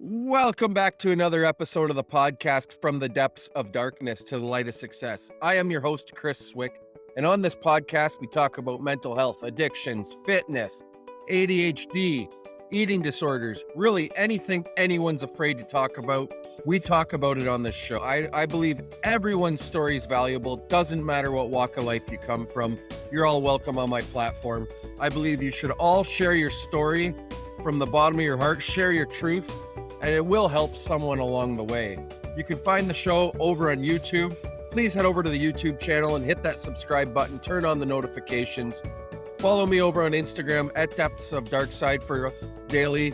Welcome back to another episode of the podcast, From the Depths of Darkness to the Light of Success. I am your host, Chris Swick, and on this podcast, we talk about mental health, addictions, fitness, ADHD, eating disorders, really anything anyone's afraid to talk about. We talk about it on this show. I believe everyone's story is valuable. Doesn't matter what walk of life you come from. You're all welcome on my platform. I believe you should all share your story from the bottom of your heart, share your truth, and it will help someone along the way. You can find the show over on YouTube. Please head over to the YouTube channel and hit that subscribe button, turn on the notifications. Follow me over on Instagram at Depths of Darkside for daily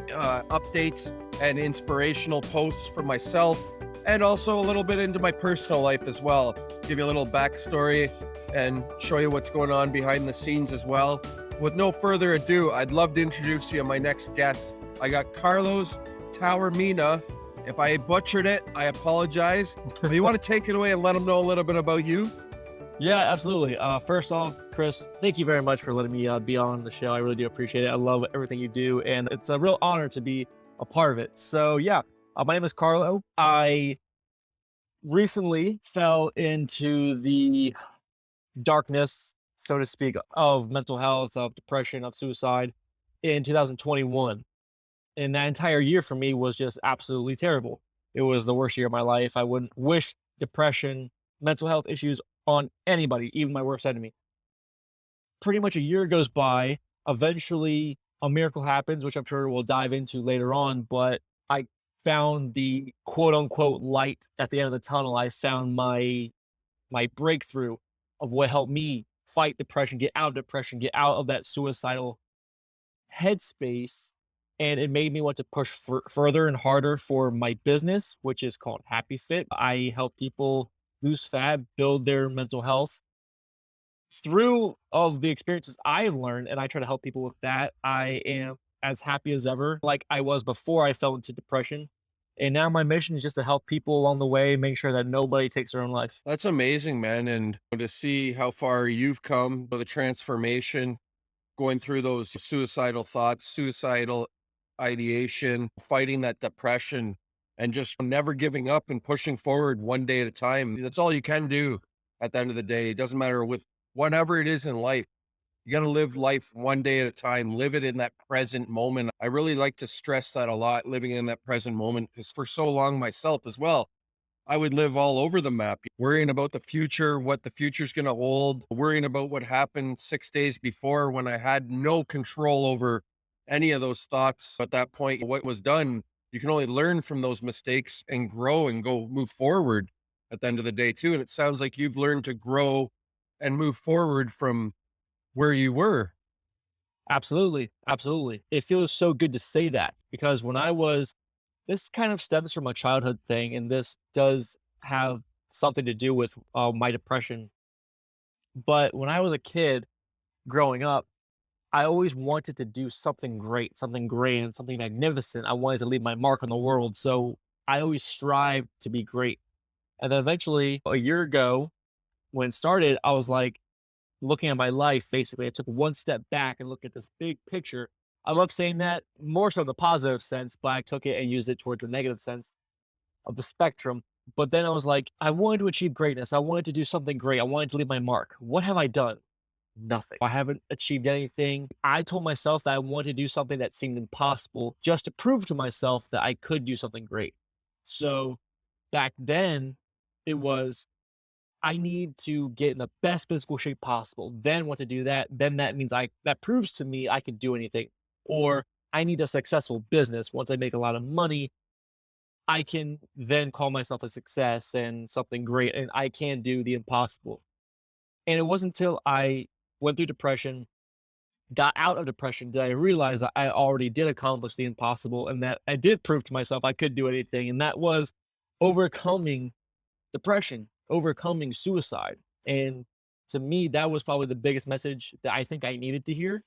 updates and inspirational posts for myself, and also a little bit into my personal life as well. Give you a little backstory and show you what's going on behind the scenes as well. With no further ado, I'd love to introduce you to my next guest. I got Carlo's Taormina. If I butchered it, I apologize. But you want to take it away and let them know a little bit about you? Yeah, absolutely. First off, Chris, thank you very much for letting me be on the show. I really do appreciate it. I love everything you do, and it's a real honor to be a part of it. So yeah, my name is Carlo. I recently fell into the darkness, so to speak, of mental health, of depression, of suicide in 2021. And that entire year for me was just absolutely terrible. It was the worst year of my life. I wouldn't wish depression, mental health issues on anybody, even my worst enemy. Pretty much a year goes by. Eventually, a miracle happens, which I'm sure we'll dive into later on. But I found the quote unquote light at the end of the tunnel. I found my breakthrough of what helped me fight depression, get out of that suicidal headspace. And it made me want to push further and harder for my business, which is called Happy Fit. I help people lose fat, build their mental health. Through all of the experiences I have learned, and I try to help people with that, I am as happy as ever, like I was before I fell into depression. And now my mission is just to help people along the way, make sure that nobody takes their own life. That's amazing, man. And to see how far you've come, the transformation, going through those suicidal thoughts, suicidal ideation, fighting that depression, and just never giving up and pushing forward one day at a time. That's all you can do at the end of the day. It doesn't matter with whatever it is in life. You got to live life one day at a time, live it in that present moment. I really like to stress that a lot, living in that present moment, because for so long myself as well, I would live all over the map, worrying about the future, what the future's going to hold, worrying about what happened 6 days before when I had no control over any of those thoughts. At that point, what was done, you can only learn from those mistakes and grow and go move forward at the end of the day, too. And it sounds like you've learned to grow and move forward from where you were. Absolutely. Absolutely. It feels so good to say that because this kind of stems from a childhood thing, and this does have something to do with my depression. But when I was a kid growing up, I always wanted to do something great, something grand, something magnificent. I wanted to leave my mark on the world. So I always strived to be great. And then eventually, a year ago, when it started, I was like looking at my life. Basically, I took one step back and looked at this big picture. I love saying that more so in the positive sense, but I took it and used it towards the negative sense of the spectrum. But then I was like, I wanted to achieve greatness. I wanted to do something great. I wanted to leave my mark. What have I done? Nothing. I haven't achieved anything. I told myself that I wanted to do something that seemed impossible just to prove to myself that I could do something great. So back then, it was I need to get in the best physical shape possible. Then once I do that, then that means that proves to me I can do anything. Or I need a successful business. Once I make a lot of money, I can then call myself a success and something great, and I can do the impossible. And it wasn't until I went through depression, got out of depression, did I realize that I already did accomplish the impossible and that I did prove to myself I could do anything. And that was overcoming depression, overcoming suicide. And to me, that was probably the biggest message that I think I needed to hear.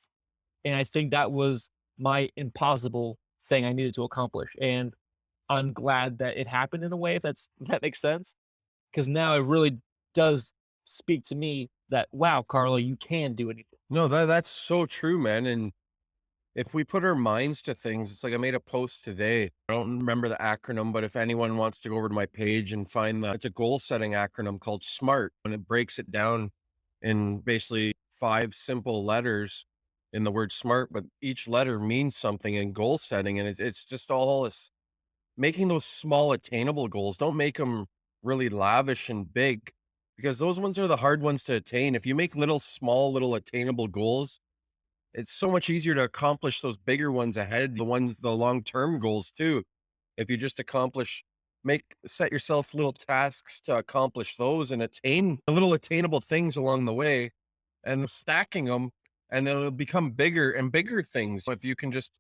And I think that was my impossible thing I needed to accomplish. And I'm glad that it happened in a way, if that makes sense. Because now it really does speak to me that, wow, Carlo, you can do anything. No, that's so true, man. And If we put our minds to things, it's like I made a post today. I don't remember the acronym, but if anyone wants to go over to my page and find it's a goal setting acronym called SMART, and it breaks it down in basically five simple letters in the word SMART, but each letter means something in goal setting. And it's just all this making those small attainable goals. Don't make them really lavish and big because those ones are the hard ones to attain. If you make little, small, little attainable goals, it's so much easier to accomplish those bigger ones ahead, the long-term goals too. If you just set yourself little tasks to accomplish those and attain the little attainable things along the way and stacking them, and then it'll become bigger and bigger things. If you can just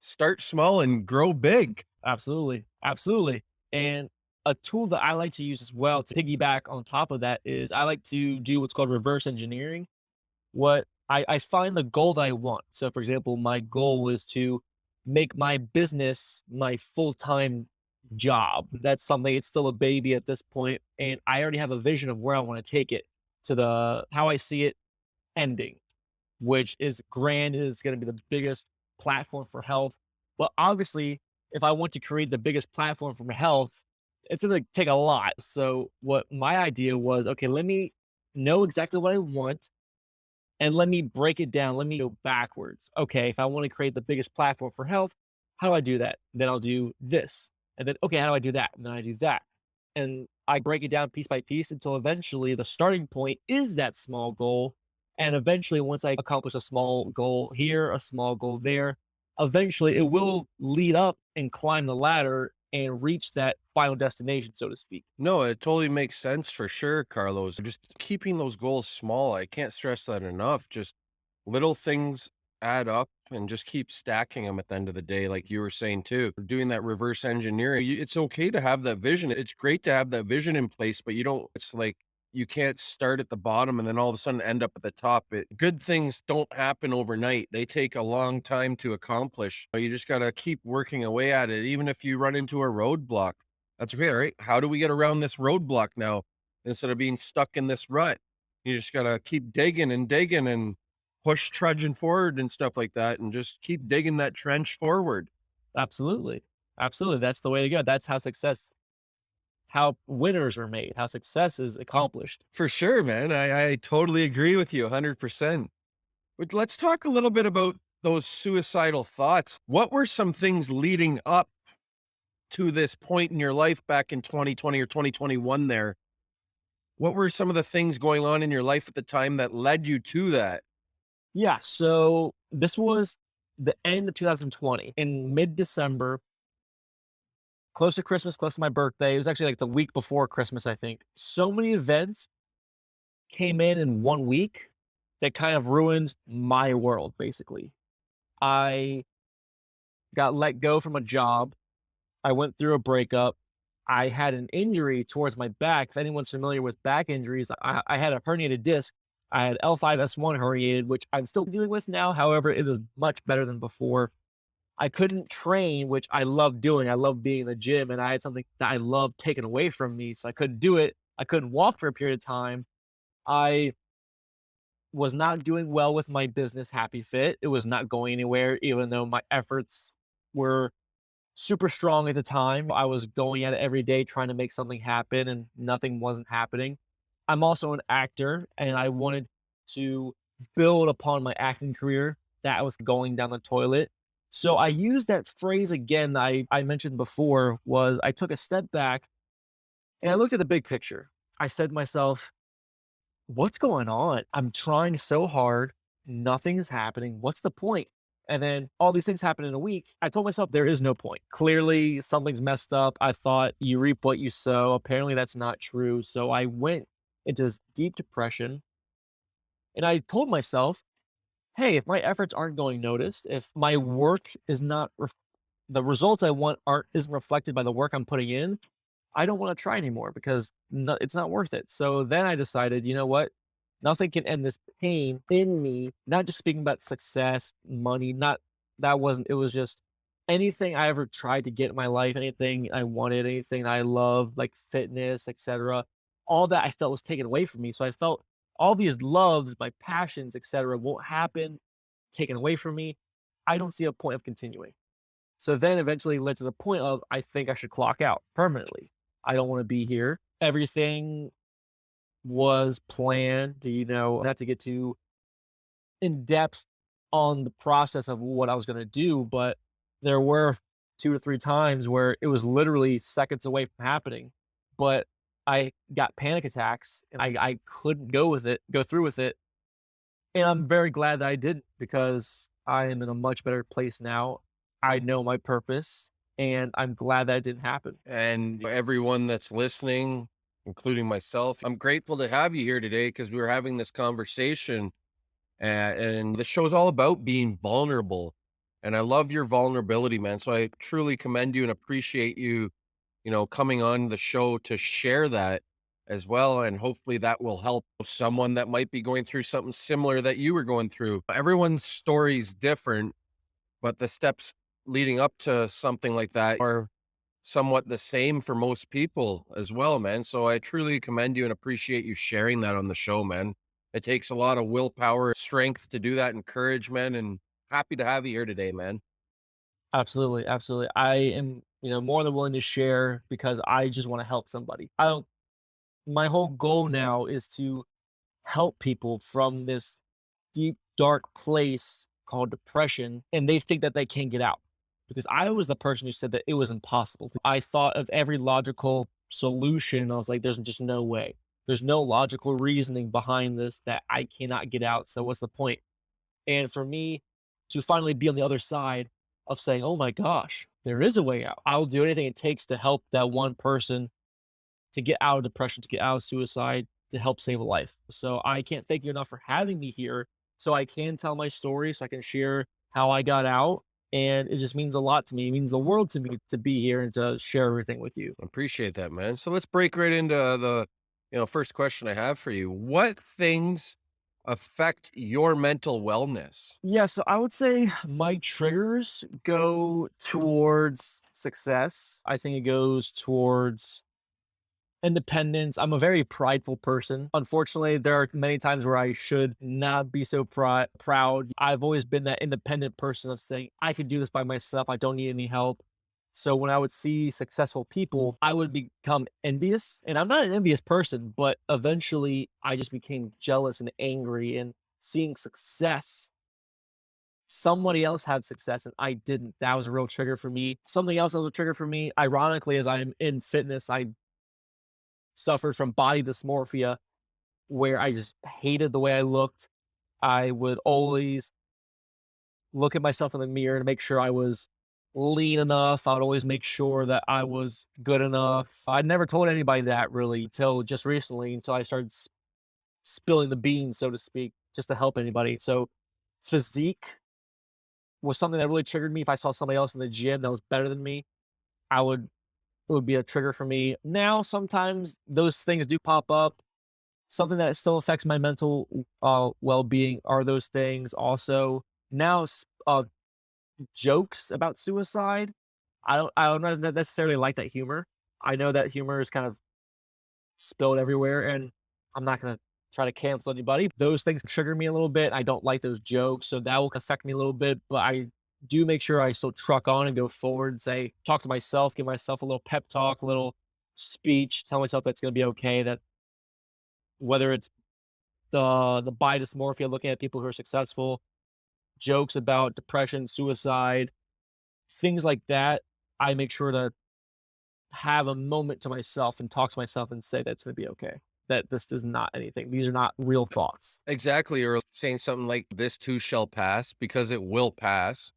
start small and grow big. Absolutely. Absolutely. And a tool that I like to use as well to piggyback on top of that is I like to do what's called reverse engineering. What I find the goal that I want. So, for example, my goal is to make my business my full time job. That's something, it's still a baby at this point, and I already have a vision of where I want to take it to the how I see it ending, which is grand, is going to be the biggest platform for health. But obviously, if I want to create the biggest platform for health, it's going to take a lot. So, what my idea was, okay, let me know exactly what I want and let me break it down. Let me go backwards. Okay, if I want to create the biggest platform for health, how do I do that? Then I'll do this. And then, okay, how do I do that? And then I do that. And I break it down piece by piece until eventually the starting point is that small goal. And eventually, once I accomplish a small goal here, a small goal there, eventually it will lead up and climb the ladder and reach that final destination, so to speak. No, it totally makes sense for sure, Carlos. Just keeping those goals small. I can't stress that enough. Just little things add up and just keep stacking them at the end of the day. Like you were saying too, doing that reverse engineering. It's okay to have that vision. It's great to have that vision in place, but it's like you can't start at the bottom and then all of a sudden end up at the top. Good things don't happen overnight. They take a long time to accomplish. You just got to keep working away at it. Even if you run into a roadblock, that's okay, right? How do we get around this roadblock now instead of being stuck in this rut? You just gotta keep digging and push trudging forward and stuff like that, and just keep digging that trench forward. Absolutely. Absolutely. That's the way to go. That's how winners are made, how success is accomplished. For sure, man. I totally agree with you 100%. But let's talk a little bit about those suicidal thoughts. What were some things leading up to this point in your life back in 2020 or 2021 there? What were some of the things going on in your life at the time that led you to that? Yeah. So this was the end of 2020 in mid December, close to Christmas, close to my birthday. It was actually like the week before Christmas, I think. So many events came in 1 week that kind of ruined my world, basically. I got let go from a job. I went through a breakup. I had an injury towards my back. If anyone's familiar with back injuries, I had a herniated disc. I had L5S1 herniated, which I'm still dealing with now. However, it is much better than before. I couldn't train, which I love doing. I love being in the gym, and I had something that I loved taken away from me. So I couldn't do it. I couldn't walk for a period of time. I was not doing well with my business, Happy Fit. It was not going anywhere, even though my efforts were super strong at the time. I was going at it every day trying to make something happen and nothing wasn't happening. I'm also an actor and I wanted to build upon my acting career that was going down the toilet. So I used that phrase again that I mentioned before was I took a step back and I looked at the big picture. I said to myself, what's going on? I'm trying so hard. Nothing is happening. What's the point? And then all these things happen in a week. I told myself there is no point. Clearly, something's messed up. I thought you reap what you sow. Apparently, that's not true. So I went into this deep depression and I told myself, hey, if my efforts aren't going noticed, if my work is not, the results I want aren't, isn't reflected by the work I'm putting in, I don't want to try anymore because it's not worth it. So then I decided, you know what? Nothing can end this pain in me. Not just speaking about success, money, not that wasn't, it was just anything I ever tried to get in my life, anything I wanted, anything I loved, like fitness, etc. All that I felt was taken away from me. So I felt all these loves, my passions, etc., won't happen, taken away from me. I don't see a point of continuing. So then eventually led to the point of I think I should clock out permanently. I don't want to be here. Everything was planned, not to get too in depth on the process of what I was going to do, but there were 2 to 3 times where it was literally seconds away from happening. But I got panic attacks and I couldn't go through with it. And I'm very glad that I didn't because I am in a much better place now. I know my purpose and I'm glad that it didn't happen. And everyone that's listening, including myself, I'm grateful to have you here today because we were having this conversation. And the show's all about being vulnerable. And I love your vulnerability, man. So I truly commend you and appreciate you, coming on the show to share that as well. And hopefully that will help someone that might be going through something similar that you were going through. Everyone's story is different, but the steps leading up to something like that are somewhat the same for most people as well, man. So I truly commend you and appreciate you sharing that on the show, man. It takes a lot of willpower, strength to do that, encouragement, and happy to have you here today, man. Absolutely, absolutely. I am, more than willing to share because I just want to help somebody. I don't My whole goal now is to help people from this deep, dark place called depression, and they think that they can't get out. Because I was the person who said that it was impossible. I thought of every logical solution. I was like, there's just no way. There's no logical reasoning behind this that I cannot get out. So what's the point? And for me to finally be on the other side of saying, oh my gosh, there is a way out. I'll do anything it takes to help that one person to get out of depression, to get out of suicide, to help save a life. So I can't thank you enough for having me here so I can tell my story, so I can share how I got out. And it just means a lot to me. It means the world to me to be here and to share everything with you. Appreciate that, man. So let's break right into the, first question I have for you. What things affect your mental wellness? Yeah, so I would say my triggers go towards success. I think it goes towards independence. I'm a very prideful person. Unfortunately, there are many times where I should not be so proud. I've always been that independent person of saying, I can do this by myself. I don't need any help. So when I would see successful people, I would become envious. And I'm not an envious person, but eventually I just became jealous and angry and seeing success. Somebody else had success and I didn't. That was a real trigger for me. Something else that was a trigger for me, ironically, as I'm in fitness, I suffered from body dysmorphia where I just hated the way I looked. I would always look at myself in the mirror to make sure I was lean enough. I would always make sure that I was good enough. I'd never told anybody that really until just recently, until I started spilling the beans, so to speak, just to help anybody. So physique was something that really triggered me. If I saw somebody else in the gym that was better than me, it would be a trigger for me. Now, sometimes those things do pop up. Something that still affects my mental well-being are those things. Also, now jokes about suicide. I don't necessarily like that humor. I know that humor is kind of spilled everywhere, and I'm not gonna try to cancel anybody. Those things trigger me a little bit. I don't like those jokes, so that will affect me a little bit. But I do make sure I still truck on and go forward and say, talk to myself, give myself a little pep talk, a little speech, tell myself that's gonna be okay. That whether it's the body dysmorphia, looking at people who are successful, jokes about depression, suicide, things like that, I make sure to have a moment to myself and talk to myself and say that's gonna be okay. That this is not anything. These are not real thoughts. Exactly. Or saying something like, this too shall pass, because it will pass.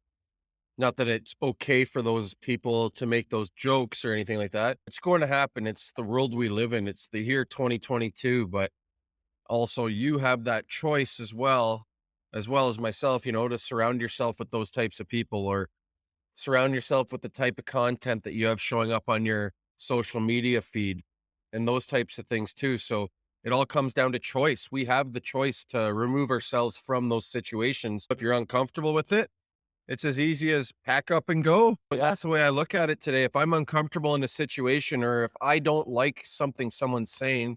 Not that it's okay for those people to make those jokes or anything like that. It's going to happen. It's the world we live in. It's the year 2022, but also you have that choice as well as myself, to surround yourself with those types of people, or surround yourself with the type of content that you have showing up on your social media feed and those types of things too. So it all comes down to choice. We have the choice to remove ourselves from those situations. If you're uncomfortable with it, it's as easy as pack up and go. But that's the way I look at it today. If I'm uncomfortable in a situation, or if I don't like something someone's saying,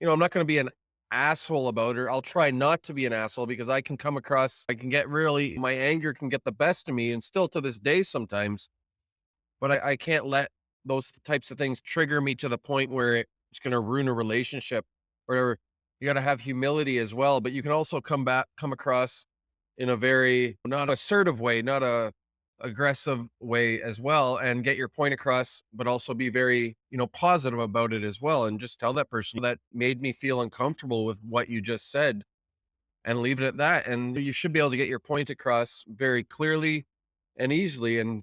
I'm not going to be an asshole about it. I'll try not to be an asshole because I can come across, I can get really, my anger can get the best of me. And still to this day, sometimes, but I can't let those types of things trigger me to the point where it's going to ruin a relationship or you got to have humility as well. But you can also come across in a very not assertive way, not a aggressive way as well, and get your point across, but also be very, positive about it as well. And just tell that person that made me feel uncomfortable with what you just said and leave it at that. And you should be able to get your point across very clearly and easily. And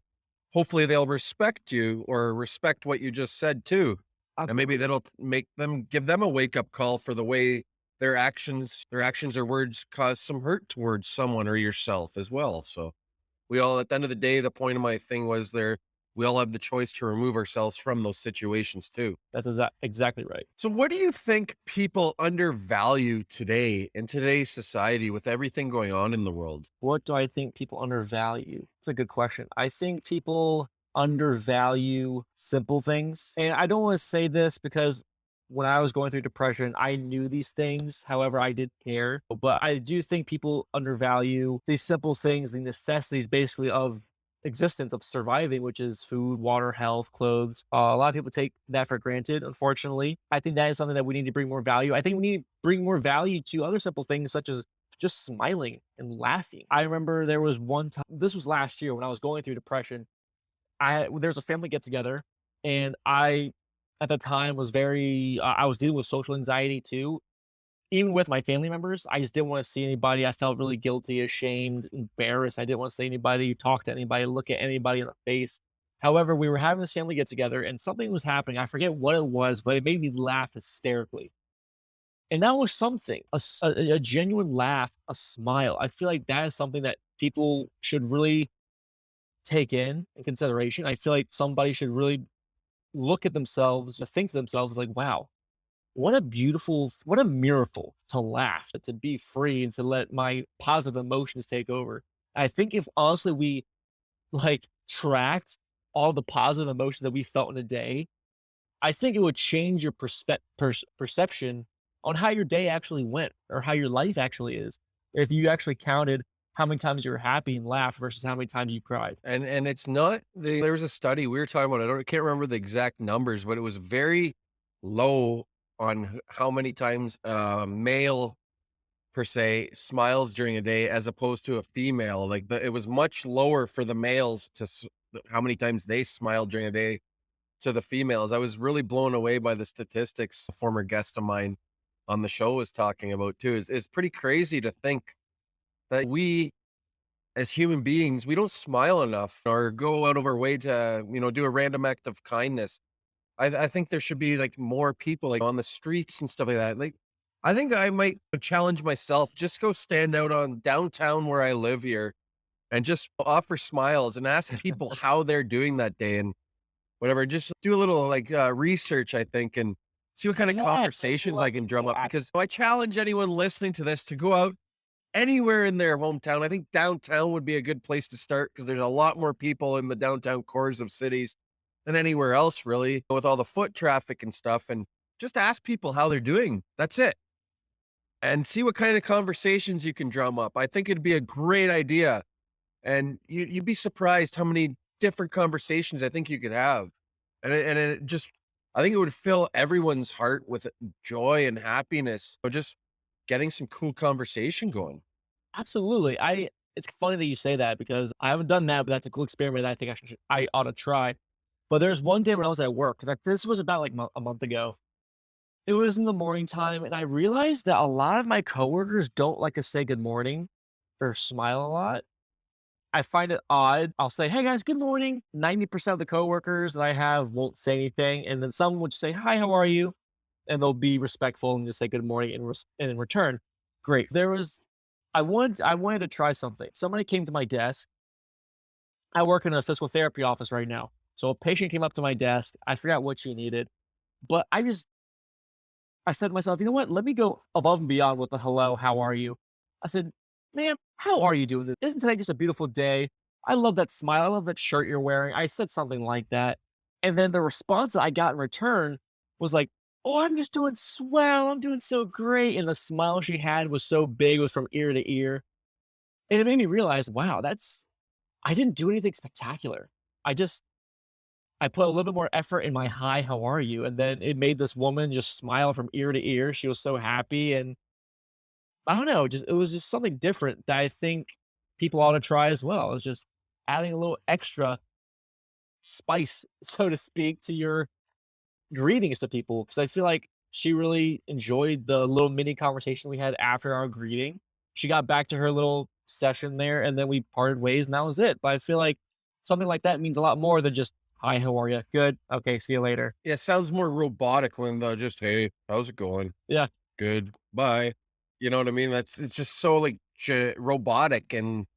hopefully they'll respect you or respect what you just said too. And maybe Absolutely. that'll give them a wake up call for the way their actions or words cause some hurt towards someone or yourself as well. So we all, at the end of the day, the point of my thing was we all have the choice to remove ourselves from those situations too. That's exactly right. So what do you think people undervalue today in today's society with everything going on in the world? What do I think people undervalue? It's a good question. I think people undervalue simple things. And I don't want to say this because when I was going through depression, I knew these things. However, I didn't care. But I do think people undervalue these simple things, the necessities basically of existence, of surviving, which is food, water, health, clothes. A lot of people take that for granted, unfortunately. I think that is something that we need to bring more value. I think we need to bring more value to other simple things such as just smiling and laughing. I remember there was one time, this was last year when I was going through depression. There's a family get together, and I, at the time, was I was dealing with social anxiety too. Even with my family members, I just didn't want to see anybody. I felt really guilty, ashamed, embarrassed. I didn't want to see anybody, talk to anybody, look at anybody in the face. However, we were having this family get together, and something was happening. I forget what it was, but it made me laugh hysterically. And that was something, a genuine laugh, a smile. I feel like that is something that people should really take in consideration. I feel like somebody should really look at themselves or think to themselves like, wow, what a miracle to laugh, to be free and to let my positive emotions take over. I think if honestly we like tracked all the positive emotions that we felt in a day, I think it would change your perception on how your day actually went or how your life actually is. If you actually counted how many times you were happy and laughed versus how many times you cried. And it's not there was a study we were talking about. I can't remember the exact numbers, but it was very low on how many times a male per se smiles during a day as opposed to a female. Like it was much lower for the males how many times they smiled during a day to the females. I was really blown away by the statistics a former guest of mine on the show was talking about too. It's pretty crazy to think that we as human beings, we don't smile enough or go out of our way to, do a random act of kindness. I think there should be like more people like on the streets and stuff like that. Like, I think I might challenge myself, just go stand out on downtown where I live here and just offer smiles and ask people how they're doing that day and whatever. Just do a little like research, I think, and see what kind of Yeah, conversations I can drum up because I challenge anyone listening to this to go out anywhere in their hometown. I think downtown would be a good place to start because there's a lot more people in the downtown cores of cities than anywhere else, really, with all the foot traffic and stuff. And just ask people how they're doing. That's it. And see what kind of conversations you can drum up. I think it'd be a great idea. And you'd be surprised how many different conversations I think you could have. And it just, I think it would fill everyone's heart with joy and happiness. So just getting some cool conversation going. absolutely. It's funny that you say that because I haven't done that, but that's a cool experiment that I think I ought to try. But there's one day when I was at work, like this was about like a month ago. It was in the morning time, and I realized that a lot of my coworkers don't like to say good morning or smile a lot. I find it odd. I'll say, "Hey guys, good morning." 90% of the coworkers that I have won't say anything, and then some would say, "Hi, how are you?" And they'll be respectful and just say good morning and in return. Great. I wanted to try something. Somebody came to my desk. I work in a physical therapy office right now. So a patient came up to my desk. I forgot what she needed, but I said to myself, you know what? Let me go above and beyond with the hello, how are you? I said, ma'am, how are you doing this? Isn't today just a beautiful day? I love that smile. I love that shirt you're wearing. I said something like that. And then the response that I got in return was like, oh, I'm just doing swell. I'm doing so great. And the smile she had was so big, it was from ear to ear. And it made me realize, wow, I didn't do anything spectacular. I just, I put a little bit more effort in my hi, how are you? And then it made this woman just smile from ear to ear. She was so happy. And I don't know, just, it was just something different that I think people ought to try as well. It's just adding a little extra spice, so to speak, to your greetings to people, because I feel like she really enjoyed the little mini conversation we had after our greeting. She got back to her little session there, and then we parted ways, and that was it. But I feel like something like that means a lot more than just, "Hi, how are you? Good. Okay, see you later." Yeah, it sounds more robotic when they're just, "Hey, how's it going? Yeah, Good. Bye." You know what I mean? It's just so, like, robotic and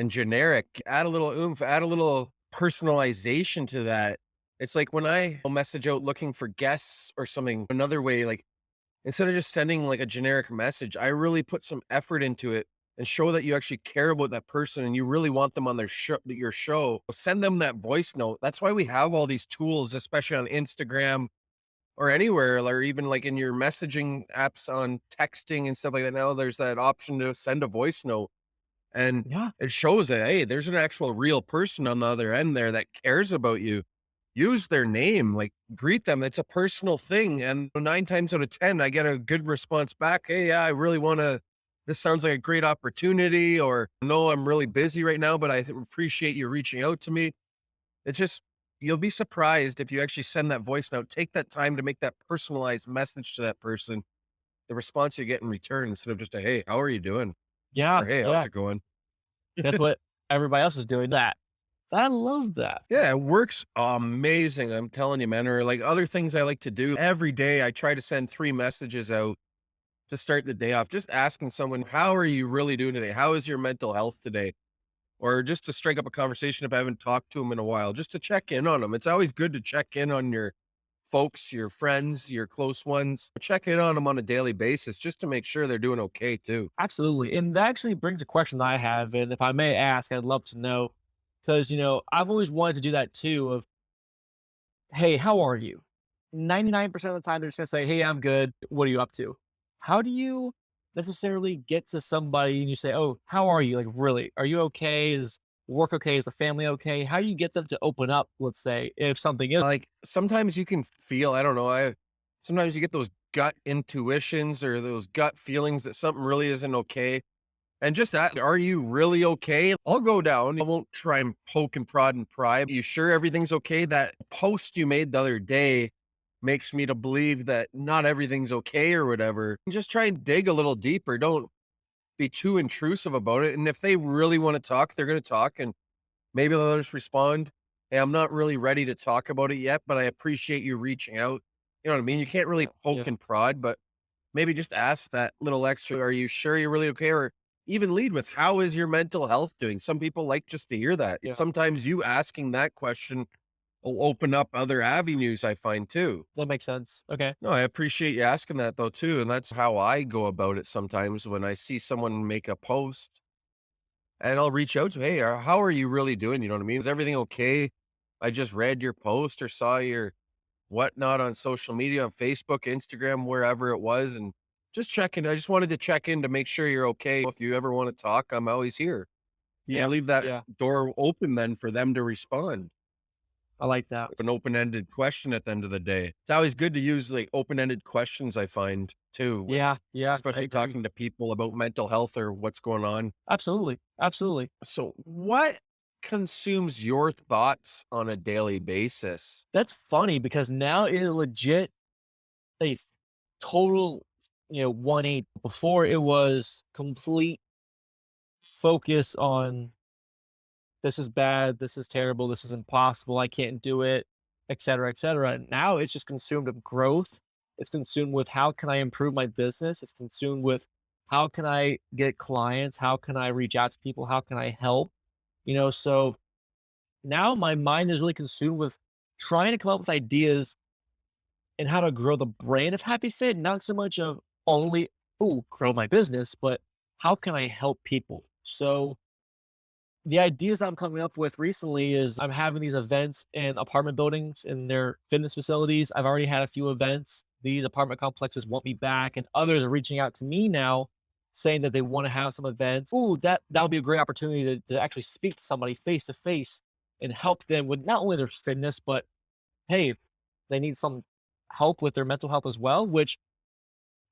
generic. Add a little oomph, add a little personalization to that. It's like when I message out looking for guests or something, another way, like, instead of just sending like a generic message, I really put some effort into it and show that you actually care about that person and you really want them on your show. Send them that voice note. That's why we have all these tools, especially on Instagram or anywhere, or even like in your messaging apps on texting and stuff like that. Now there's that option to send a voice note. And yeah, it shows that, hey, there's an actual real person on the other end there that cares about you. Use their name, like, greet them. It's a personal thing, and 9 times out of 10, I get a good response back. "Hey, yeah, I really wanna this sounds like a great opportunity," or, "No, I'm really busy right now, but I appreciate you reaching out to me." It's just you'll be surprised if you actually send that voice note, take that time to make that personalized message to that person, the response you get in return instead of just a, "Hey, how are you doing?" yeah, Or, "Hey, how's yeah. it going?" That's what everybody else is doing. That I love that. Yeah, it works amazing, I'm telling you, man, or, like, other things I like to do. Every day, I try to send 3 messages out to start the day off, just asking someone, "How are you really doing today? How is your mental health today?" Or just to strike up a conversation if I haven't talked to them in a while, just to check in on them. It's always good to check in on your folks, your friends, your close ones. Check in on them on a daily basis just to make sure they're doing okay too. Absolutely. And that actually brings a question that I have. And if I may ask, I'd love to know, because, I've always wanted to do that too. Of, hey, how are you? 99% of the time, they're just going to say, hey, I'm good. What are you up to? How do you necessarily get to somebody and you say, oh, how are you? Like, really? Are you okay? Is work okay? Is the family okay? How do you get them to open up, let's say, if something is? Like, sometimes you can feel, I don't know, I sometimes you get those gut intuitions or those gut feelings that something really isn't okay. And just that, "Are you really okay?" I'll go down. I won't try and poke and prod and pry. "You sure everything's okay?" That post you made the other day makes me to believe that not everything's okay or whatever. Just try and dig a little deeper. Don't be too intrusive about it. And if they really want to talk, they're going to talk. And maybe they'll just respond, "Hey, I'm not really ready to talk about it yet, but I appreciate you reaching out." You know what I mean? You can't really Yeah. poke Yeah. and prod, but maybe just ask that little extra, "Are you sure you're really okay?" Or even lead with, "How is your mental health doing?" Some people like just to hear that. Yeah. Sometimes you asking that question will open up other avenues, I find too. That makes sense. Okay. No, I appreciate you asking that though too, and that's how I go about it sometimes when I see someone make a post, and I'll reach out to, "Hey, how are you really doing?" You know what I mean? "Is everything okay? I just read your post or saw your whatnot on social media, on Facebook, Instagram, wherever it was, and just checking. I just wanted to check in to make sure you're okay. If you ever want to talk, I'm always here." And I Yeah. leave that Yeah. door open then for them to respond. I like that. An open-ended question at the end of the day. It's always good to use like open-ended questions, I find too, with Yeah. Yeah. I especially agree. talking to people about mental health or what's going on. Absolutely. Absolutely. So, what consumes your thoughts on a daily basis? That's funny because now it is legit a total, 180. Before it was complete focus on this is bad, this is terrible, this is impossible, I can't do it, et cetera, et cetera. And now it's just consumed of growth. It's consumed with how can I improve my business? It's consumed with how can I get clients? How can I reach out to people? How can I help? So now my mind is really consumed with trying to come up with ideas and how to grow the brand of Happy Fit, not so much of only, oh, grow my business, but how can I help people? So the ideas I'm coming up with recently is I'm having these events in apartment buildings in their fitness facilities. I've already had a few events. These apartment complexes want me back, and others are reaching out to me now saying that they want to have some events. Ooh, that would be a great opportunity to actually speak to somebody face to face and help them with not only their fitness, but hey, if they need some help with their mental health as well, which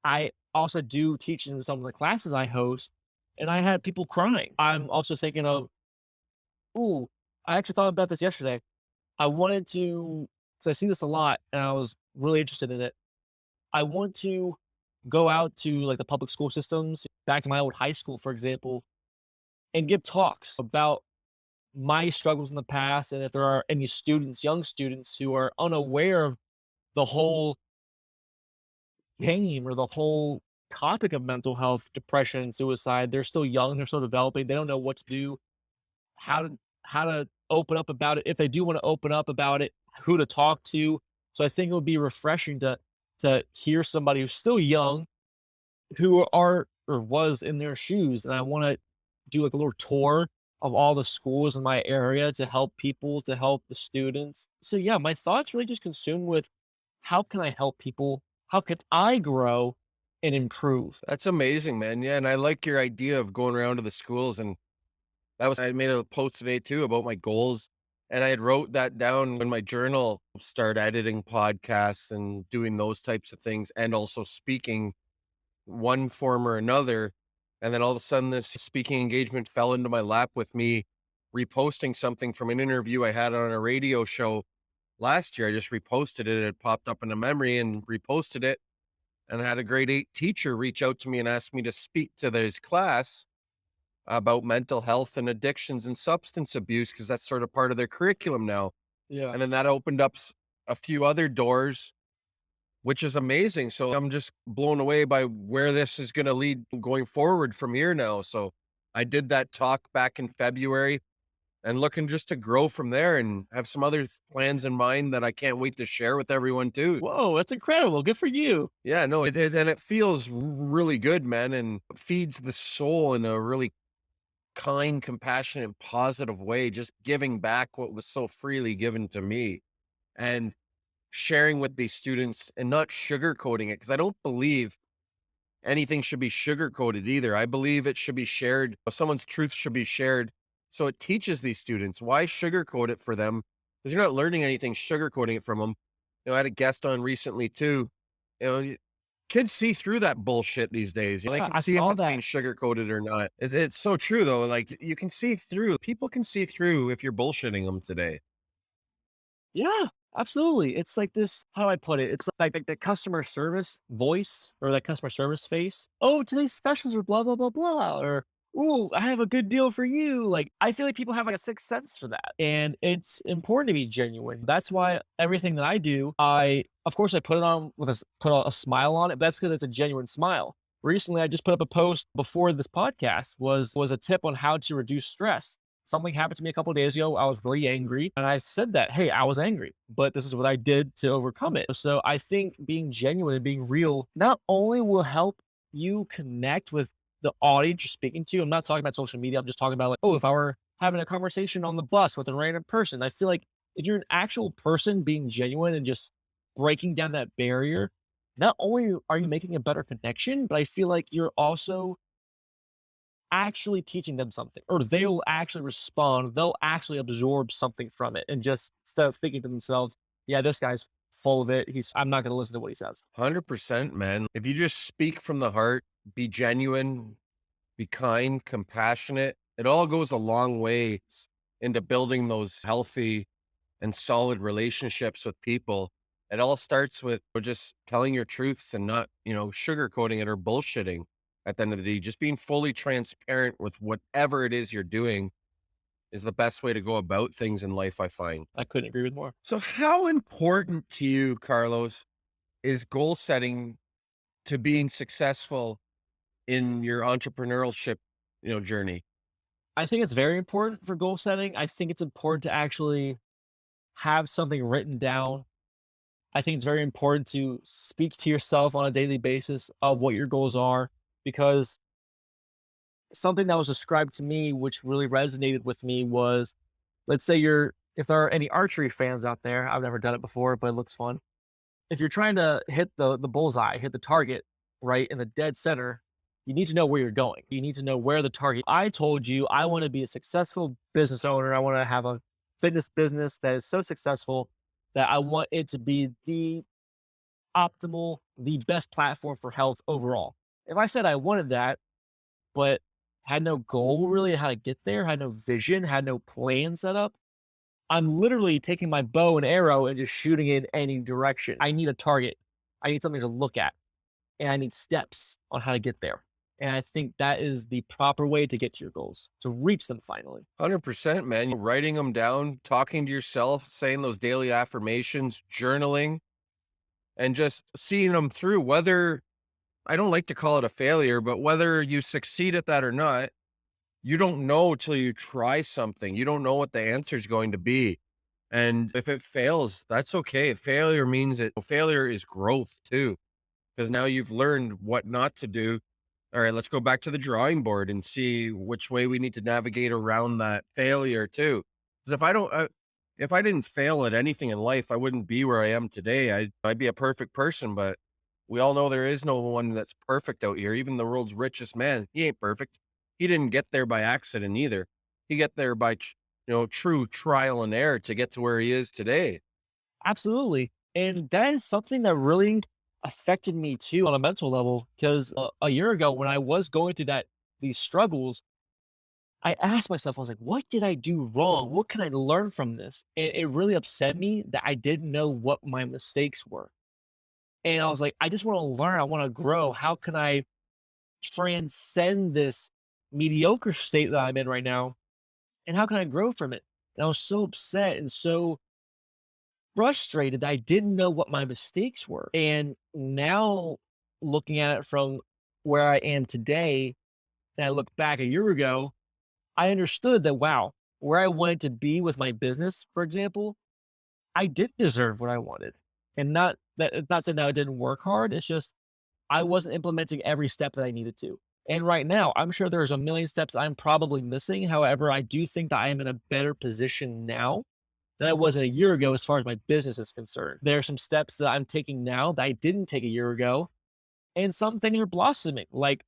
I also do teach in some of the classes I host, and I had people crying. I'm also thinking of, ooh, I actually thought about this yesterday. I wanted to, because I see this a lot and I was really interested in it. I want to go out to like the public school systems, back to my old high school, for example, and give talks about my struggles in the past. And if there are any students, young students who are unaware of the whole game or the whole topic of mental health, depression, and suicide, they're still young, they're still developing, they don't know what to do, how to open up about it. If they do want to open up about it, who to talk to. So I think it would be refreshing to hear somebody who's still young who are or was in their shoes. And I want to do like a little tour of all the schools in my area to help people, to help the students. So yeah, my thoughts really just consumed with how can I help people? How can I grow and improve? That's amazing, man. Yeah, and I like your idea of going around to the schools, and that was I made a post today too about my goals, and I had wrote that down in my journal, start editing podcasts and doing those types of things, and also speaking one form or another. And then all of a sudden, this speaking engagement fell into my lap with me reposting something from an interview I had on a radio show last year. I just reposted it. It popped up in a memory and reposted it. And I had a grade 8 teacher reach out to me and ask me to speak to his class about mental health and addictions and substance abuse because that's sort of part of their curriculum now. Yeah. And then that opened up a few other doors, which is amazing. So I'm just blown away by where this is going to lead going forward from here now. So I did that talk back in February and looking just to grow from there and have some other plans in mind that I can't wait to share with everyone too. Whoa, that's incredible. Good for you. Yeah, no, and it feels really good, man, and feeds the soul in a really kind, compassionate, positive way, just giving back what was so freely given to me and sharing with these students and not sugarcoating it. Because I don't believe anything should be sugarcoated either. I believe it should be shared. Someone's truth should be shared. So it teaches these students why sugarcoat it for them because you're not learning anything sugarcoating it from them. I had a guest on recently too. Kids see through that bullshit these days. They Yeah, can I see if saw it's being that. sugarcoated or not. It's so true though. Like you can see through. People can see through if you're bullshitting them today. Yeah, absolutely. It's like this, how do I put it? It's like the customer service voice or that customer service face. Oh, today's specials are blah, blah, blah, blah. Or, ooh, I have a good deal for you. Like, I feel like people have like a sixth sense for that. And it's important to be genuine. That's why everything that I do, of course, I put it on with put a smile on it. But that's because it's a genuine smile. Recently, I just put up a post before this podcast was a tip on how to reduce stress. Something happened to me a couple of days ago. I was really angry. And I said that, hey, I was angry, but this is what I did to overcome it. So I think being genuine and being real not only will help you connect with the audience you're speaking to. I'm not talking about social media. I'm just talking about like, oh, if I were having a conversation on the bus with a random person, I feel like if you're an actual person being genuine and just breaking down that barrier, not only are you making a better connection, but I feel like you're also actually teaching them something, or they will actually respond. They'll actually absorb something from it and just instead of thinking to themselves, yeah, this guy's full of it. I'm not going to listen to what he says. 100%, man. If you just speak from the heart, be genuine, be kind, compassionate, it all goes a long way into building those healthy and solid relationships with people. It all starts with just telling your truths and not, sugarcoating it or bullshitting at the end of the day. Just being fully transparent with whatever it is you're doing is the best way to go about things in life, I find. I couldn't agree with more. So, how important to you, Carlos, is goal setting to being successful in your entrepreneurship, journey? I think it's very important for goal setting. I think it's important to actually have something written down. I think it's very important to speak to yourself on a daily basis of what your goals are because something that was described to me, which really resonated with me was, let's say if there are any archery fans out there, I've never done it before, but it looks fun. If you're trying to hit the bullseye, hit the target right in the dead center, you need to know where you're going. You need to know where the target. I told you I want to be a successful business owner. I want to have a fitness business that is so successful that I want it to be the optimal, the best platform for health overall. If I said I wanted that, but had no goal really how to get there, had no vision, had no plan set up, I'm literally taking my bow and arrow and just shooting in any direction. I need a target. I need something to look at, and I need steps on how to get there. And I think that is the proper way to get to your goals, to reach them finally. 100%, man. Writing them down, talking to yourself, saying those daily affirmations, journaling, and just seeing them through. Whether I don't like to call it a failure, but whether you succeed at that or not, you don't know till you try something. You don't know what the answer is going to be. And if it fails, that's okay. Failure means failure is growth too, because now you've learned what not to do. All right, let's go back to the drawing board and see which way we need to navigate around that failure too. Because if I didn't fail at anything in life, I wouldn't be where I am today. I'd be a perfect person, but we all know there is no one that's perfect out here. Even the world's richest man, he ain't perfect. He didn't get there by accident either. He get there by true trial and error to get to where he is today. Absolutely. And that is something that really affected me too on a mental level. Because a year ago, when I was going through these struggles, I asked myself, I was like, what did I do wrong? What can I learn from this? And it really upset me that I didn't know what my mistakes were. And I was like, I just want to learn. I want to grow. How can I transcend this mediocre state that I'm in right now? And how can I grow from it? And I was so upset and so frustrated that I didn't know what my mistakes were. And now looking at it from where I am today, and I look back a year ago, I understood that, wow, where I wanted to be with my business, for example, I did deserve what I wanted. And not saying that I didn't work hard. It's just I wasn't implementing every step that I needed to. And right now, I'm sure there's a million steps I'm probably missing. However, I do think that I am in a better position now than I was a year ago as far as my business is concerned. There are some steps that I'm taking now that I didn't take a year ago, and some things are blossoming. Like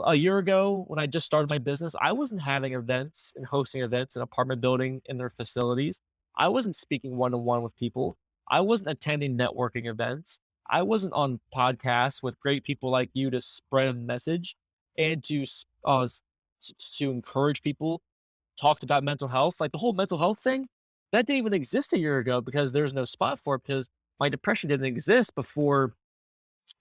a year ago, when I just started my business, I wasn't having events and hosting events in apartment building in their facilities. I wasn't speaking one to one with people. I wasn't attending networking events. I wasn't on podcasts with great people like you to spread a message and to encourage people. Talked about mental health, like the whole mental health thing that didn't even exist a year ago because there's no spot for it because my depression didn't exist before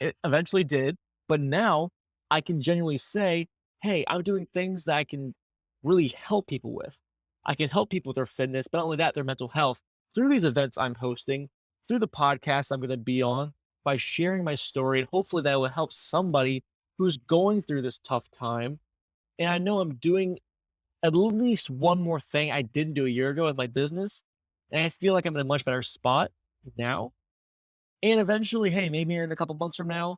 it eventually did. But now I can genuinely say, hey, I'm doing things that I can really help people with. I can help people with their fitness, but not only that, their mental health through these events I'm hosting, through the podcast I'm going to be on, by sharing my story. And hopefully that will help somebody who's going through this tough time. And I know I'm doing at least one more thing I didn't do a year ago with my business. And I feel like I'm in a much better spot now. And eventually, hey, maybe in a couple months from now,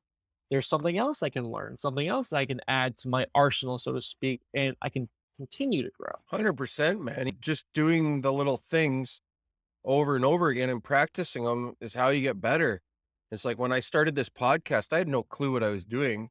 there's something else I can learn, something else I can add to my arsenal, so to speak, and I can continue to grow. 100%, man. Just doing the little things over and over again and practicing them is how you get better. It's like when I started this podcast, I had no clue what I was doing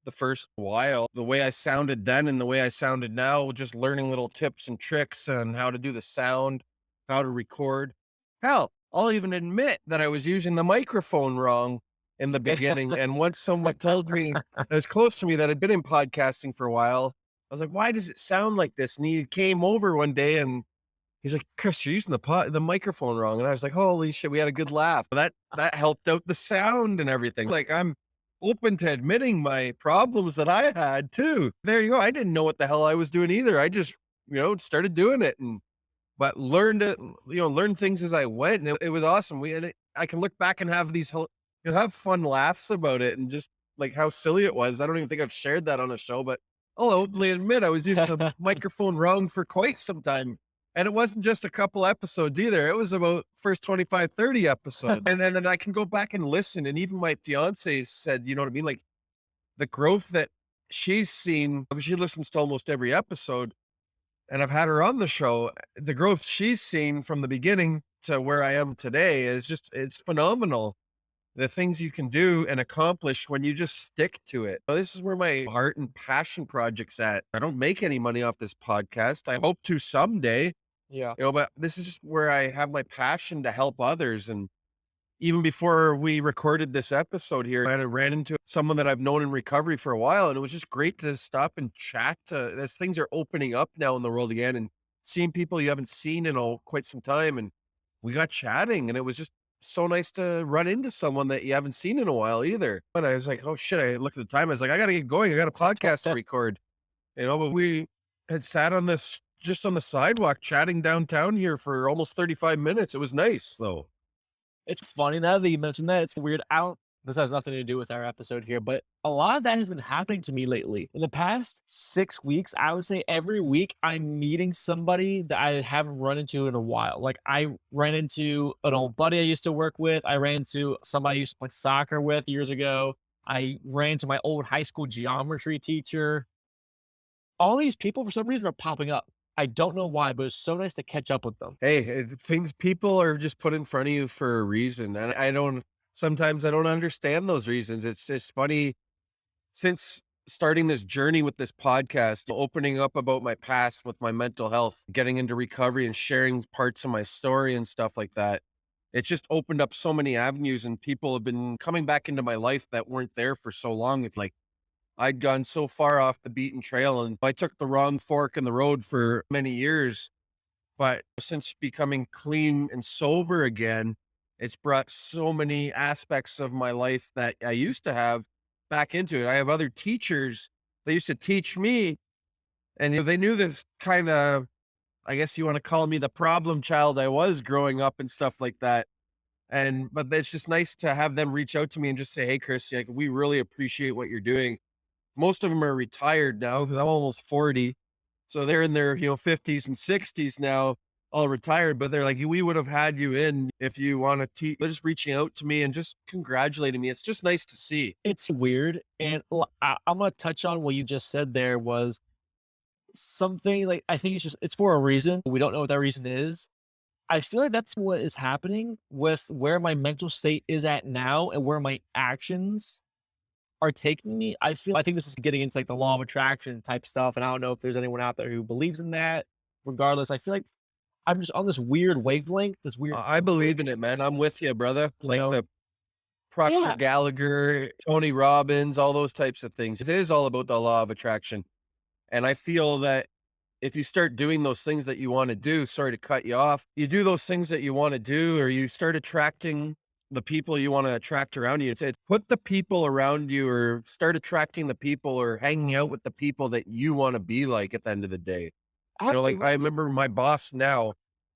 the first while. The way I sounded then and the way I sounded now, just learning little tips and tricks on how to do the sound, how to record. Hell, I'll even admit that I was using the microphone wrong in the beginning. And once someone told me that was close to me that had been in podcasting for a while, I was like, why does it sound like this? And he came over one day and he's like, "Chris, you're using the microphone wrong." And I was like, "Holy shit, we had a good laugh." That helped out the sound and everything. Like, I'm open to admitting my problems that I had too. There you go. I didn't know what the hell I was doing either. I just, started doing it but learned to, learn things as I went. And it was awesome. I can look back and have have fun laughs about it and just like how silly it was. I don't even think I've shared that on a show, but I'll openly admit I was using the microphone wrong for quite some time. And it wasn't just a couple episodes either. It was about first 25, 30 episodes. And then I can go back and listen. And even my fiance said, you know what I mean? Like the growth that she's seen, because she listens to almost every episode, and I've had her on the show. The growth she's seen from the beginning to where I am today is just, it's phenomenal. The things you can do and accomplish when you just stick to it. This is where my heart and passion project's at. I don't make any money off this podcast. I hope to someday, Yeah. but this is just where I have my passion to help others. And even before we recorded this episode here, I ran into someone that I've known in recovery for a while, and it was just great to stop and chat as things are opening up now in the world again, and seeing people you haven't seen in quite some time. And we got chatting, and it was just so nice to run into someone that you haven't seen in a while either. And I was like, oh shit, I looked at the time. I was like, I got to get going. I got a podcast to record, but we had sat on this, just on the sidewalk chatting downtown here for almost 35 minutes. It was nice though. It's funny now that you mentioned that. It's weird. This has nothing to do with our episode here, but a lot of that has been happening to me lately. In the past 6 weeks, I would say every week I'm meeting somebody that I haven't run into in a while. Like I ran into an old buddy I used to work with. I ran into somebody I used to play soccer with years ago. I ran into my old high school geometry teacher. All these people, for some reason, are popping up. I don't know why, but it's so nice to catch up with them. Hey, things people are just put in front of you for a reason, and sometimes I don't understand those reasons. It's just funny, since starting this journey with this podcast, opening up about my past with my mental health, getting into recovery and sharing parts of my story and stuff like that. It just opened up so many avenues, and people have been coming back into my life that weren't there for so long. It's like I'd gone so far off the beaten trail, and I took the wrong fork in the road for many years. But since becoming clean and sober again, it's brought so many aspects of my life that I used to have back into it. I have other teachers that used to teach me, and they knew this kind of, I guess you want to call me the problem child I was growing up and stuff like that. But it's just nice to have them reach out to me and just say, "Hey, Chris, like, we really appreciate what you're doing." Most of them are retired now because I'm almost 40. So they're in their, 50s and 60s now, all retired, but they're like, "We would have had you in if you want to teach." They're just reaching out to me and just congratulating me. It's just nice to see. It's weird. And I'm going to touch on what you just said there was something like, I think it's for a reason. We don't know what that reason is. I feel like that's what is happening with where my mental state is at now and where my actions are taking me. I think this is getting into like the law of attraction type stuff. And I don't know if there's anyone out there who believes in that. Regardless, I feel like I'm just on this weird wavelength, this weird, I believe in it, man. I'm with you, brother. you Like know? the Proctor Yeah. Gallagher, Tony Robbins, all those types of things. It is all about the law of attraction. And I feel that if you start doing those things that you want to do, sorry to cut you off, you do those things that you want to do, or you start attracting the people you want to attract around you. It's put the people around you, or start attracting the people, or hanging out with the people that you want to be like at the end of the day. Like I Absolutely. remember my boss now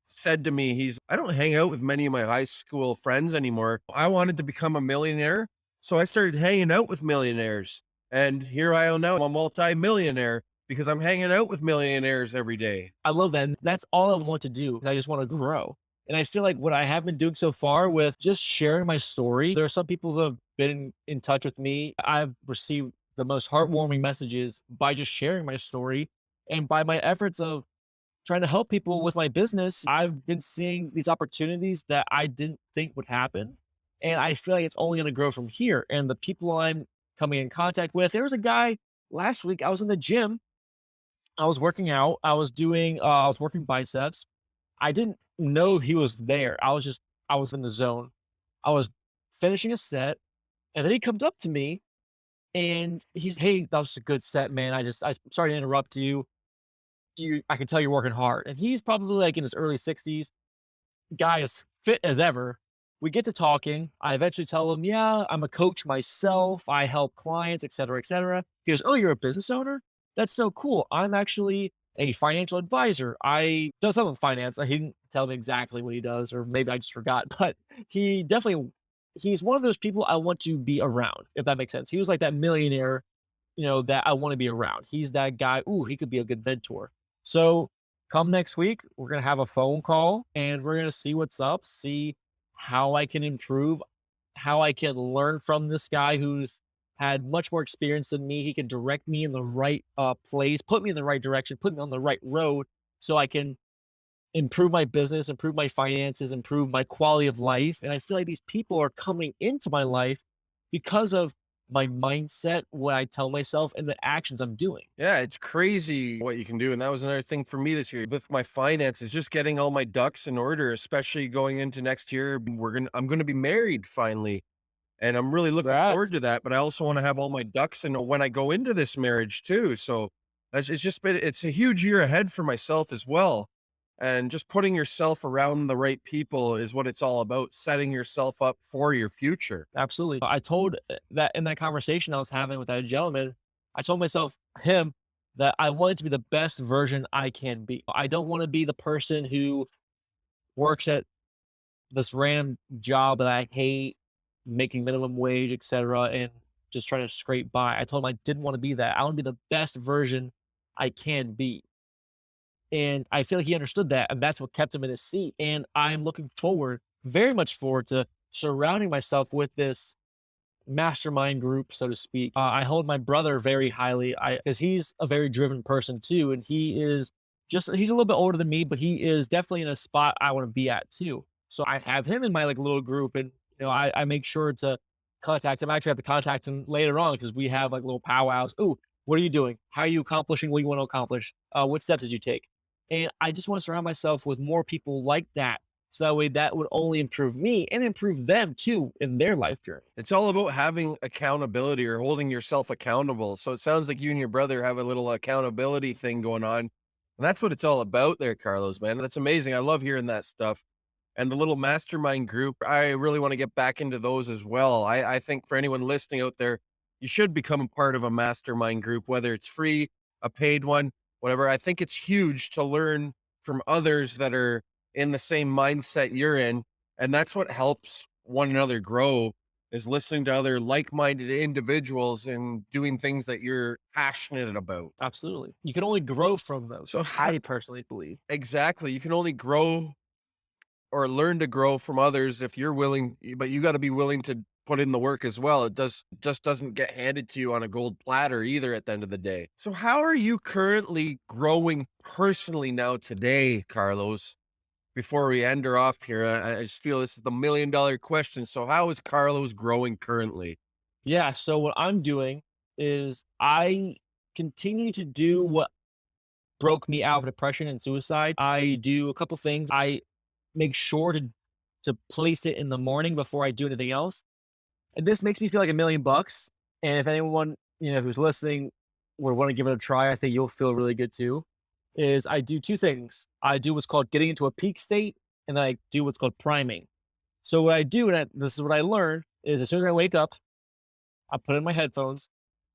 said to me, I don't hang out with many of my high school friends anymore. I wanted to become a millionaire. So I started hanging out with millionaires. And here I am now, I'm a multi-millionaire because I'm hanging out with millionaires every day. I love that. And that's all I want to do. I just want to grow. And I feel like what I have been doing so far with just sharing my story, there are some people who have been in touch with me. I've received the most heartwarming messages by just sharing my story and by my efforts of trying to help people with my business. I've been seeing these opportunities that I didn't think would happen. And I feel like it's only going to grow from here. And the people I'm coming in contact with, there was a guy last week, I was in the gym, I was working out, I was working biceps. I didn't know he was there. I was in the zone. I was finishing a set, and then he comes up to me and "Hey, that was a good set, man. I'm sorry to interrupt you. I can tell you're working hard." And he's probably like in his early 60s. Guy is fit as ever. We get to talking. I eventually tell him, "Yeah, I'm a coach myself. I help clients, et cetera, et cetera." He goes, "Oh, you're a business owner? That's so cool. I'm actually a financial advisor. I do something with finance." He didn't tell me exactly what he does, or maybe I just forgot, but he's one of those people I want to be around, if that makes sense. He was like that millionaire, that I want to be around. He's that guy. Ooh, he could be a good mentor. So come next week, we're going to have a phone call and we're going to see what's up, see how I can improve, how I can learn from this guy who's had much more experience than me. He can direct me in the right place, put me in the right direction, put me on the right road so I can improve my business, improve my finances, improve my quality of life. And I feel like these people are coming into my life because of my mindset, what I tell myself, and the actions I'm doing. Yeah, it's crazy what you can do. And that was another thing for me this year with my finances, just getting all my ducks in order, especially going into next year. I'm gonna be married finally. And I'm really looking forward Congrats. to that. But I also want to have all my ducks in when I go into this marriage too. So it's a huge year ahead for myself as well. And just putting yourself around the right people is what it's all about, setting yourself up for your future. Absolutely. I told that in that conversation I was having with that gentleman, I told myself, him, that I wanted to be the best version I can be. I don't want to be the person who works at this random job that I hate, making minimum wage, etc., and just trying to scrape by. I told him I didn't want to be that. I want to be the best version I can be. And I feel like he understood that, and that's what kept him in his seat. And I'm looking forward, very much forward to surrounding myself with this mastermind group, so to speak. I hold my brother very highly, because he's a very driven person too, and he's a little bit older than me, but he is definitely in a spot I want to be at too. So I have him in my like little group, and I make sure to contact him. I actually have to contact him later on because we have like little powwows. Oh, what are you doing? How are you accomplishing what you want to accomplish? What steps did you take? And I just want to surround myself with more people like that. So that way that would only improve me and improve them too in their life journey. It's all about having accountability or holding yourself accountable. So it sounds like you and your brother have a little accountability thing going on. And that's what it's all about there, Carlos, man. That's amazing. I love hearing that stuff. And the little mastermind group, I really want to get back into those as well. I think for anyone listening out there, you should become a part of a mastermind group, whether it's free, a paid one, whatever. I think it's huge to learn from others that are in the same mindset you're in. And that's what helps one another grow is listening to other like-minded individuals and doing things that you're passionate about. Absolutely. You can only grow from those. So I personally believe. exactly, you can only grow or learn to grow from others if you're willing, but you got to be willing to put in the work as well. It just doesn't get handed to you on a gold platter either at the end of the day. So how are you currently growing personally now today, Carlos? Before we end her off here, I just feel this is the $1 million question. So how is Carlos growing currently? Yeah. So what I'm doing is I continue to do what broke me out of depression and suicide. I do a couple things. I make sure to place it in the morning before I do anything else. And this makes me feel like $1 million. And if anyone, who's listening would want to give it a try, I think you'll feel really good too. Is I do two things. I do what's called getting into a peak state, and then I do what's called priming. So what I do, and this is what I learned, is as soon as I wake up, I put in my headphones.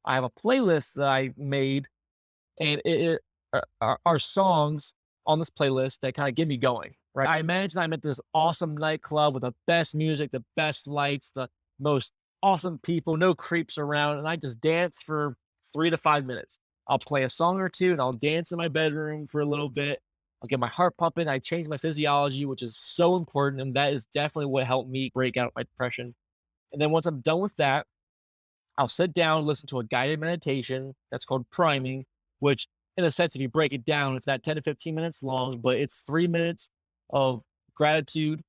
I have a playlist that I made, and are songs on this playlist that kind of get me going. Right. I imagine I'm at this awesome nightclub with the best music, the best lights, the most awesome people, no creeps around, and I just dance for 3 to 5 minutes. I'll play a song or two, and I'll dance in my bedroom for a little bit. I'll get my heart pumping. I change my physiology, which is so important, and that is definitely what helped me break out of my depression. And then once I'm done with that, I'll sit down, listen to a guided meditation that's called priming, which, in a sense, if you break it down, it's about 10 to 15 minutes long, but it's 3 minutes of gratitude,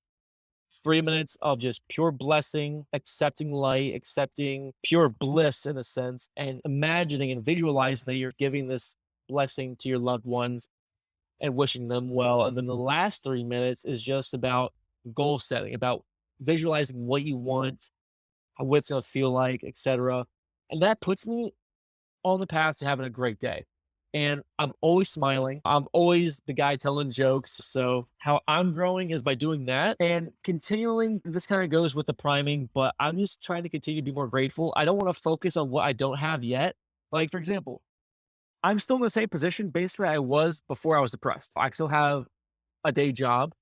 3 minutes of just pure blessing, accepting light, accepting pure bliss in a sense, and imagining and visualizing that you're giving this blessing to your loved ones and wishing them well. And then the last 3 minutes is just about goal setting, about visualizing what you want, what it's going to feel like, etc. And that puts me on the path to having a great day. And I'm always smiling. I'm always the guy telling jokes. So how I'm growing is by doing that and continuing. This kind of goes with the priming, but I'm just trying to continue to be more grateful. I don't want to focus on what I don't have yet. Like, for example, I'm still in the same position basically I was before I was depressed. I still have a day job.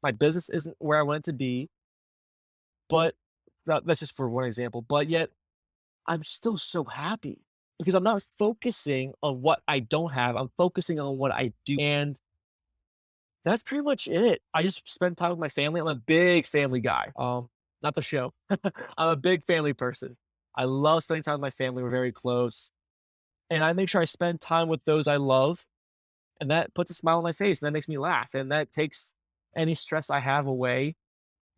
My business isn't where I want it to be, but that's just for one example. But yet I'm still so happy because I'm not focusing on what I don't have. I'm focusing on what I do. And that's pretty much it. I just spend time with my family. I'm a big family guy. Not the show. I'm a big family person. I love spending time with my family. We're very close. And I make sure I spend time with those I love. And that puts a smile on my face. And that makes me laugh. And that takes any stress I have away.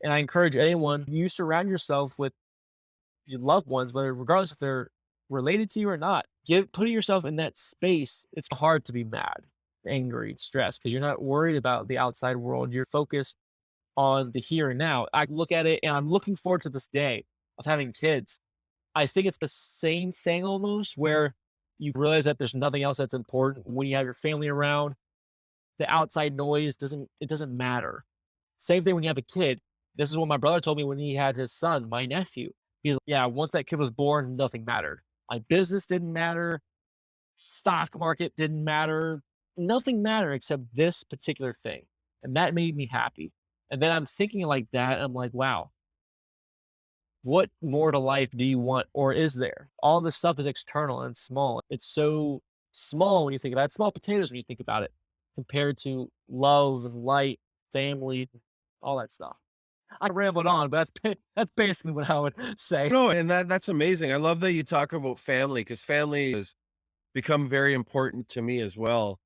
And I encourage anyone, you surround yourself with your loved ones, whether regardless if they're related to you or not. Putting yourself in that space, it's hard to be mad, angry, stressed, because you're not worried about the outside world. You're focused on the here and now. I look at it and I'm looking forward to this day of having kids. I think it's the same thing almost where you realize that there's nothing else that's important when you have your family around. The outside noise doesn't matter. Same thing when you have a kid. This is what my brother told me when he had his son, my nephew. He's like, yeah, once that kid was born, nothing mattered. My business didn't matter. Stock market didn't matter. Nothing mattered except this particular thing. And that made me happy. And then I'm thinking like that. I'm like, wow, what more to life do you want or is there? All this stuff is external and small. It's so small when you think about it. It's small potatoes when you think about it compared to love and light, family, all that stuff. I rambled on, but that's basically what I would say. No, and that's amazing. I love that you talk about family because family has become very important to me as well,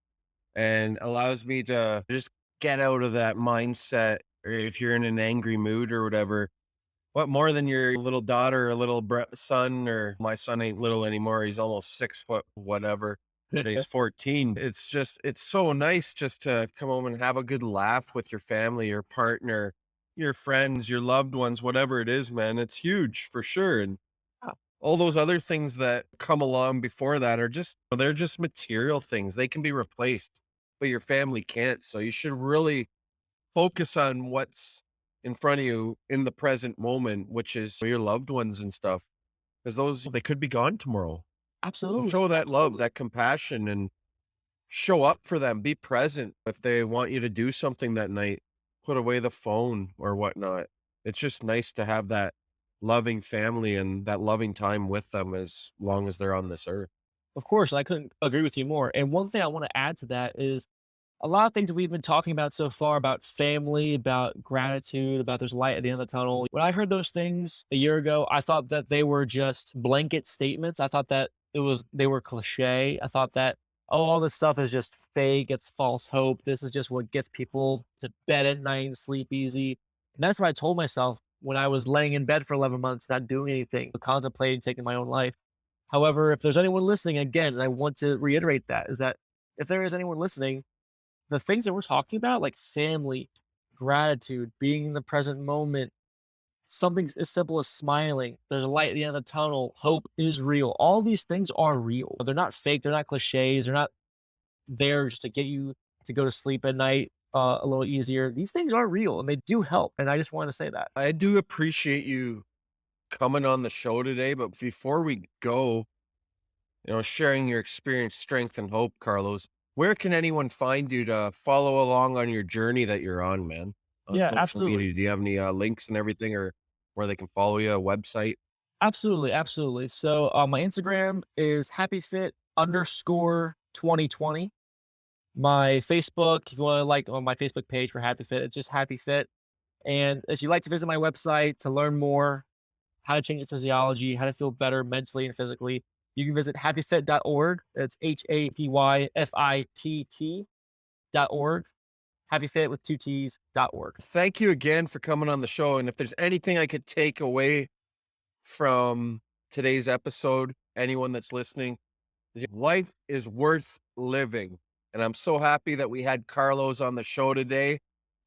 and allows me to just get out of that mindset. Or if you're in an angry mood or whatever, what more than your little daughter or little son? Or my son ain't little anymore. He's almost 6 foot, whatever. And he's 14. It's so nice just to come home and have a good laugh with your family, your partner, your friends, your loved ones, whatever it is, man. It's huge for sure. And all those other things that come along before that are they're just material things. They can be replaced, but your family can't. So you should really focus on what's in front of you in the present moment, which is your loved ones and stuff, because those they could be gone tomorrow. So Absolutely. show that love, Absolutely. that compassion, and show up for them. Be present. If they want you to do something that night, put away the phone or whatnot. It's just nice to have that loving family and that loving time with them as long as they're on this earth. Of course, I couldn't agree with you more. And one thing I want to add to that is a lot of things that we've been talking about so far about family, about gratitude, about there's light at the end of the tunnel. When I heard those things a year ago, I thought that they were just blanket statements. I thought that they were cliche. I thought that, oh, all this stuff is just fake. It's false hope. This is just what gets people to bed at night and sleep easy. And that's what I told myself when I was laying in bed for 11 months, not doing anything, contemplating taking my own life. However, if there's anyone listening, again, and I want to reiterate that, is that if there is anyone listening, the things that we're talking about, like family, gratitude, being in the present moment, something as simple as smiling, there's a light at the end of the tunnel, hope is real. All these things are real. They're not fake, they're not cliches, they're not there just to get you to go to sleep at night a little easier. These things are real and they do help. And I just want to say that. I do appreciate you coming on the show today, but before we go, sharing your experience, strength, and hope, Carlos. Where can anyone find you to follow along on your journey that you're on, man? On Yeah, social absolutely. media, do you have any links and everything, or where they can follow you? A website? Absolutely. Absolutely. So my Instagram is happyfit underscore 2020. My Facebook, if you want to like on my Facebook page for Happy Fit, it's just Happy Fit. And if you'd like to visit my website to learn more, how to change your physiology, how to feel better mentally and physically, you can visit happyfit.org. That's HAPYFITT.org. Happy Fit with two T's.org. Thank you again for coming on the show. And if there's anything I could take away from today's episode, anyone that's listening, life is worth living. And I'm so happy that we had Carlos on the show today.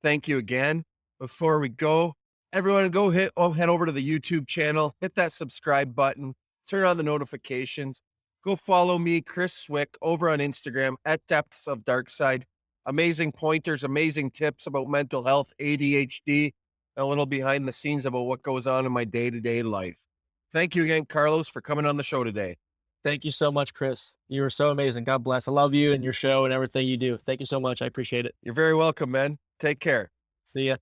Thank you again. Before we go, everyone head over to the YouTube channel, hit that subscribe button, turn on the notifications. Go follow me, Chris Swick, over on Instagram at Depths of Darkside. Amazing pointers, amazing tips about mental health, ADHD, and a little behind the scenes about what goes on in my day-to-day life. Thank you again, Carlos, for coming on the show today. Thank you so much, Chris. You are so amazing. God bless. I love you and your show and everything you do. Thank you so much. I appreciate it. You're very welcome, man. Take care. See ya.